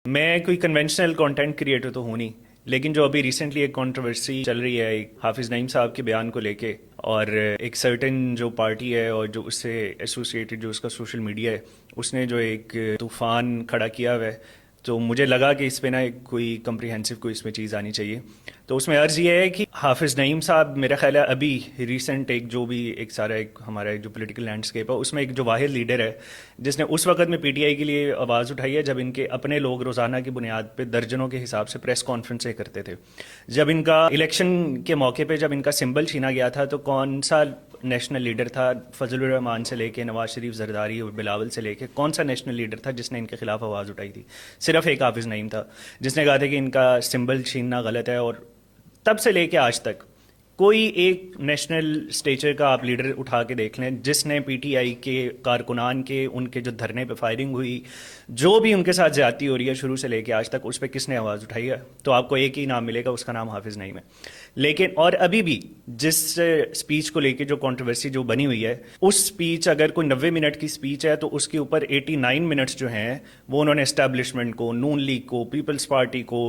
मैं कोई conventional content creator तो हूँ नहीं, लेकिन जो अभी रिसेंटली एक कंट्रोवर्सी चल रही है एक हाफिज़ नईम साहब के बयान को लेके, और एक सर्टेन जो पार्टी है और जो उससे एसोसिएटेड जो उसका सोशल मीडिया है, उसने जो एक तूफ़ान खड़ा किया हुआ है, तो मुझे लगा कि इस पे ना एक कोई कम्प्रिहेंसिव कोई इसमें चीज़ आनी चाहिए। तो उसमें अर्ज़ ये है कि हाफिज़ नईम साहब, मेरा ख्याल है अभी रिसेंट एक जो भी एक सारा एक हमारा एक जो पॉलिटिकल लैंडस्केप है, उसमें एक जो वाहिद लीडर है जिसने उस वक्त में पीटीआई के लिए आवाज़ उठाई है जब इनके अपने लोग रोज़ाना की बुनियाद पे दर्जनों के हिसाब से प्रेस कॉन्फ्रेंसें करते थे। जब इनका इलेक्शन के मौके पे जब इनका सिंबल छीना गया था, तो कौन सा नेशनल लीडर था, फजलुर रहमान से लेके नवाज शरीफ, जरदारी और बिलावल से लेके कौन सा नेशनल लीडर था जिसने इनके खिलाफ आवाज़ उठाई थी? सिर्फ एक हाफिज़ नईम था जिसने कहा था कि इनका सिंबल छीनना गलत है। और तब से लेके आज तक कोई एक नेशनल स्टेचर का आप लीडर उठा के देख लें जिसने पीटीआई के कारकुनान के उनके जो धरने पे फायरिंग हुई, जो भी उनके साथ ज्यादती हो रही है शुरू से लेके आज तक, उस पर किसने आवाज़ उठाई है? तो आपको एक ही नाम मिलेगा, उसका नाम हाफिज़ नईम है। लेकिन और अभी भी जिस स्पीच को लेके जो कंट्रोवर्सी जो बनी हुई है, उस स्पीच अगर कोई 90 मिनट की स्पीच है तो उसके ऊपर 89 मिनट्स जो हैं वो उन्होंने एस्टेब्लिशमेंट को, नून लीग को, पीपल्स पार्टी को,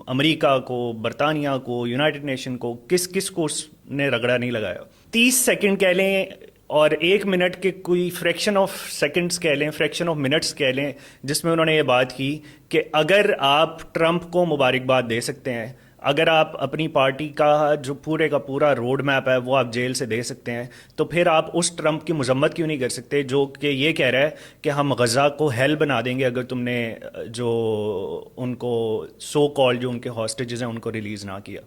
अमेरिका को, बरतानिया को, यूनाइटेड नेशन को, किस किस को ने रगड़ा नहीं लगाया। 30 सेकंड कह लें और 1 मिनट के कोई फ्रैक्शन ऑफ सेकंड्स कह लें, फ्रैक्शन ऑफ मिनट्स कह लें, जिसमें उन्होंने ये बात की कि अगर आप ट्रंप को मुबारकबाद दे सकते हैं, अगर आप अपनी पार्टी का जो पूरे का पूरा रोड मैप है वो आप जेल से दे सकते हैं, तो फिर आप उस ट्रंप की मजम्मत क्यों नहीं कर सकते जो कि ये कह रहा है कि हम गज़ा को हेल बना देंगे अगर तुमने जो उनको सो कॉल जो उनके हॉस्टेजेस हैं उनको रिलीज़ ना किया।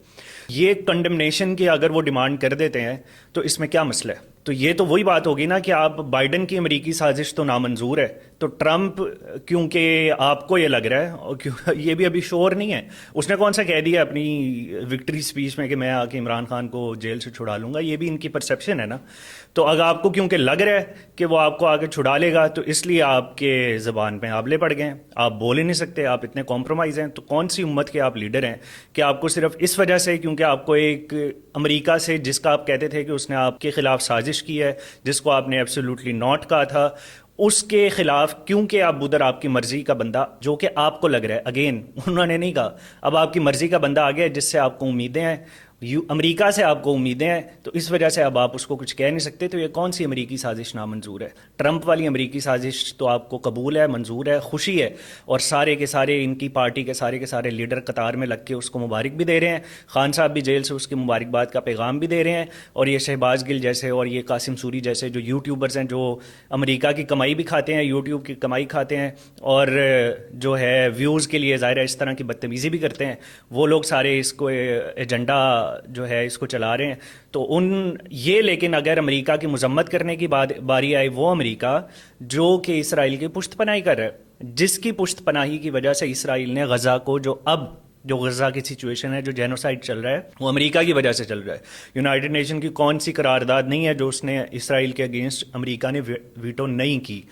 ये कंडेमनेशन की अगर वो डिमांड कर देते हैं तो इसमें क्या मसला है? तो ये तो वही बात होगी ना कि आप बाइडन की अमेरिकी साजिश तो नामंजूर है, तो ट्रंप क्योंकि आपको ये लग रहा है, और क्यों ये भी अभी श्योर नहीं है, उसने कौन सा कह दिया अपनी विक्ट्री स्पीच में कि मैं आके इमरान खान को जेल से छुड़ा लूंगा? ये भी इनकी परसेप्शन है ना। तो अगर आपको क्योंकि लग रहा है कि वो आपको आके छुड़ा लेगा, तो इसलिए आपके ज़बान पे आबले पड़ गए, आप बोल ही नहीं सकते, आप इतने कॉम्प्रोमाइज़ हैं। तो कौन सी उम्मत के आप लीडर हैं कि आपको सिर्फ इस वजह से, क्योंकि आपको एक अमेरिका से जिसका आप कहते थे कि उसने आपके खिलाफ साजिश की है, जिसको आपने एब्सोल्युटली नॉट कहा था, उसके खिलाफ क्योंकि आप उधर आपकी मर्जी का बंदा जो कि आपको लग रहा है, अगेन उन्होंने नहीं कहा, अब आपकी मर्जी का बंदा आ गया जिससे आपको उम्मीदें हैं, अमेरिका से आपको उम्मीदें हैं, तो इस वजह से अब आप उसको कुछ कह नहीं सकते। तो ये कौन सी अमेरिकी साजिश नामंजूर है? ट्रंप वाली अमेरिकी साजिश तो आपको कबूल है, मंजूर है, खुशी है, और सारे के सारे इनकी पार्टी के सारे लीडर कतार में लग के उसको मुबारक भी दे रहे हैं, खान साहब भी जेल से उसकी मुबारकबाद का पैगाम भी दे रहे हैं, और ये शहबाज गिल जैसे और ये कासिम सूरी जैसे जो यूट्यूबर्स हैं जो अमेरिका की कमाई भी खाते हैं, यूट्यूब की कमाई खाते हैं, और जो है व्यूज़ के लिए ज़ाहिर है इस तरह की बदतमीज़ी भी करते हैं, वो लोग सारे इसको एजेंडा जो है इसको चला रहे हैं। तो उन ये लेकिन अगर अमेरिका की मजम्मत करने की बारी आई, वो अमेरिका जो कि इसराइल की पुश्त पनाही कर रहा है, जिसकी पुश्त पनाही की वजह से इसराइल ने गजा को जो गजा की सिचुएशन है, जो जेनोसाइड चल रहा है, वो अमेरिका की वजह से चल रहा है। यूनाइटेड नेशन की कौन सी करारदाद नहीं है जो उसने इसराइल के अगेंस्ट अमेरिका ने वीटो नहीं की?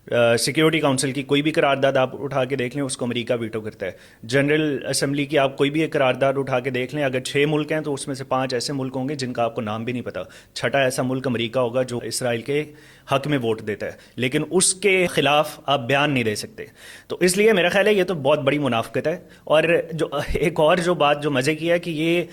सिक्योरिटी काउंसिल की कोई भी करारदाद आप उठा के देख लें, उसको अमेरिका वीटो करता है। जनरल असेंबली की आप कोई भी एक करारदाद उठा के देख लें, अगर 6 मुल्क हैं तो उसमें से 5 ऐसे मुल्क होंगे जिनका आपको नाम भी नहीं पता। छठा ऐसा मुल्क अमेरिका होगा जो इसराइल के हक में वोट देता है, लेकिन उसके खिलाफ आप बयान नहीं दे सकते। तो इसलिए मेरा ख्याल है ये तो बहुत बड़ी मुनाफिकत है। और जो एक और जो बात जो मज़े की है कि ये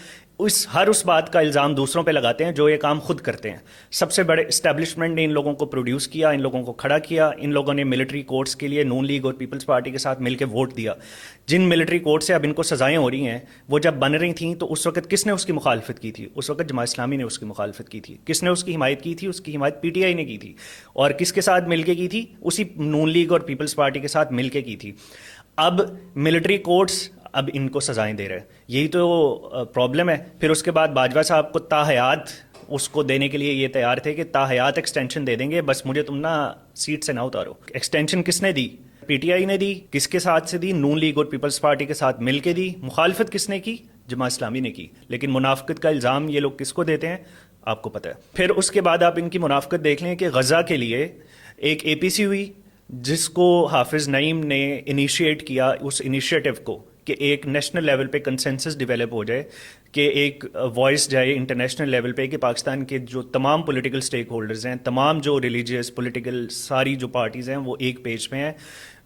हर उस बात का इल्ज़ाम दूसरों पे लगाते हैं जो ये काम खुद करते हैं। सबसे बड़े इस्टेब्लिशमेंट ने इन लोगों को प्रोड्यूस किया, इन लोगों को खड़ा किया, इन लोगों ने मिलिट्री कोर्ट्स के लिए नून लीग और पीपल्स पार्टी के साथ मिलकर वोट दिया। जिन मिलिट्री कोर्ट से अब इनको सजाएं हो रही हैं, वो जब बन रही थी तो उस वक्त किसने उसकी मुखालफत की थी? उस वक्त जमात इस्लामी ने उसकी मुखालफत की थी। किसने उसकी हिमायत की थी? उसकी हिमायत पीटीआई ने की थी। और किसके साथ मिलके की थी? उसी नून लीग और पीपल्स पार्टी के साथ मिलके की थी। अब मिलिट्री कोर्ट्स अब इनको सजाएं दे रहे हैं, यही तो प्रॉब्लम है। फिर उसके बाद बाजवा साहब को ताहयात उसको देने के लिए ये तैयार थे कि ताहयात एक्सटेंशन दे देंगे, बस मुझे तुम ना सीट से ना उतारो। एक्सटेंशन किसने दी? पीटीआई ने दी। किसके साथ से दी? नून लीग और पीपल्स पार्टी के साथ मिलके दी। मुखालफत किसने की? जमात इस्लामी ने की। लेकिन मुनाफिकत का इल्ज़ाम ये लोग किसको देते हैं? आपको पता है। फिर उसके बाद आप इनकी मुनाफिकत देख लें कि गजा के लिए एक एपीसी हुई जिसको हाफिज़ नईम ने इनिशिएट किया, उस इनिशिएटिव को कि एक नेशनल लेवल पे कंसेंसस डेवलप हो जाए, कि एक वॉइस जाए इंटरनेशनल लेवल पे कि पाकिस्तान के जो तमाम पॉलिटिकल स्टेक होल्डर्स हैं, तमाम जो रिलीजियस पॉलिटिकल सारी जो पार्टीज़ हैं, वो एक पेज पे हैं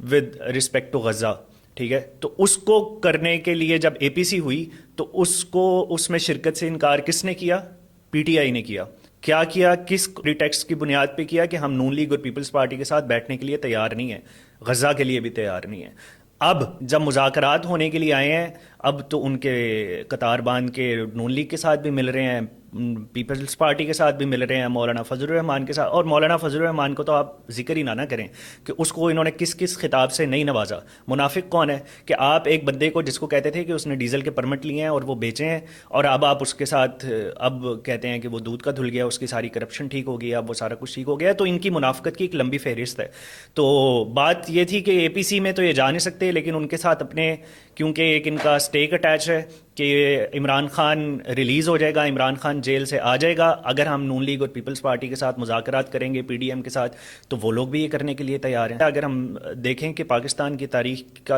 विद रिस्पेक्ट टू गज़ा। ٹھیک ہے. تو اس کو کرنے کے لیے جب اے پی سی ہوئی تو اس کو اس میں شرکت سے انکار کس نے کیا؟ پی ٹی آئی نے کیا. کیا کیا؟ کس ٹیکسٹ کی بنیاد پہ کیا؟ کہ ہم نون لیگ اور پیپلز پارٹی کے ساتھ بیٹھنے کے لیے تیار نہیں ہیں، غزہ کے لیے بھی تیار نہیں ہیں. اب جب مذاکرات ہونے کے لیے آئے ہیں، اب تو ان کے قطار باندھ کے نون لیگ کے ساتھ بھی مل رہے ہیں، پیپلز پارٹی کے ساتھ بھی مل رہے ہیں، مولانا فضل الرحمان کے ساتھ. اور مولانا فضل الرحمان کو تو آپ ذکر ہی نہ کریں کہ اس کو انہوں نے کس کس خطاب سے نہیں نوازا. منافق کون ہے کہ آپ ایک بندے کو جس کو کہتے تھے کہ اس نے ڈیزل کے پرمٹ لیے ہیں اور وہ بیچے ہیں، اور اب آپ اس کے ساتھ اب کہتے ہیں کہ وہ دودھ کا دھل گیا، اس کی ساری کرپشن ٹھیک ہو گئی، اب وہ سارا کچھ ٹھیک ہو گیا. تو ان کی منافقت کی ایک لمبی فہرست ہے. تو بات یہ تھی کہ اے پی سی میں تو یہ جا نہیں سکتے، لیکن ان کے ساتھ اپنے، کیونکہ ایک ان کا سٹیک اٹیچ ہے کہ عمران خان ریلیز ہو جائے گا، عمران خان جیل سے آ جائے گا، اگر ہم نون لیگ اور پیپلز پارٹی کے ساتھ مذاکرات کریں گے، پی ڈی ایم کے ساتھ، تو وہ لوگ بھی یہ کرنے کے لیے تیار ہیں. اگر ہم دیکھیں کہ پاکستان کی تاریخ کا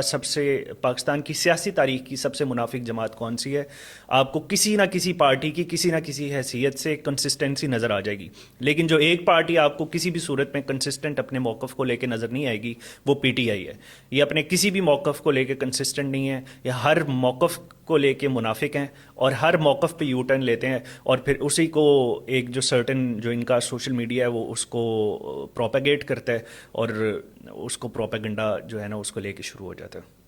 پاکستان کی سیاسی تاریخ کی سب سے منافق جماعت کون سی ہے، آپ کو کسی نہ کسی پارٹی کی کسی نہ کسی حیثیت سے کنسسٹنسی نظر آ جائے گی. لیکن جو ایک پارٹی آپ کو کسی بھی صورت میں کنسسٹنٹ اپنے موقف کو لے کے نظر نہیں آئے گی، وہ پی ٹی آئی ہے. یہ اپنے کسی بھی موقف کو لے کے کنسسٹنٹ نہیں ہے، یہ ہر موقف کو لے کے منافق ہیں اور ہر موقف پہ یو ٹرن لیتے ہیں، اور پھر اسی کو ایک جو سرٹن جو ان کا سوشل میڈیا ہے وہ اس کو پروپیگیٹ کرتا ہے، اور اس کو پروپیگنڈا جو ہے نا اس کو لے کے شروع ہو جاتا ہے.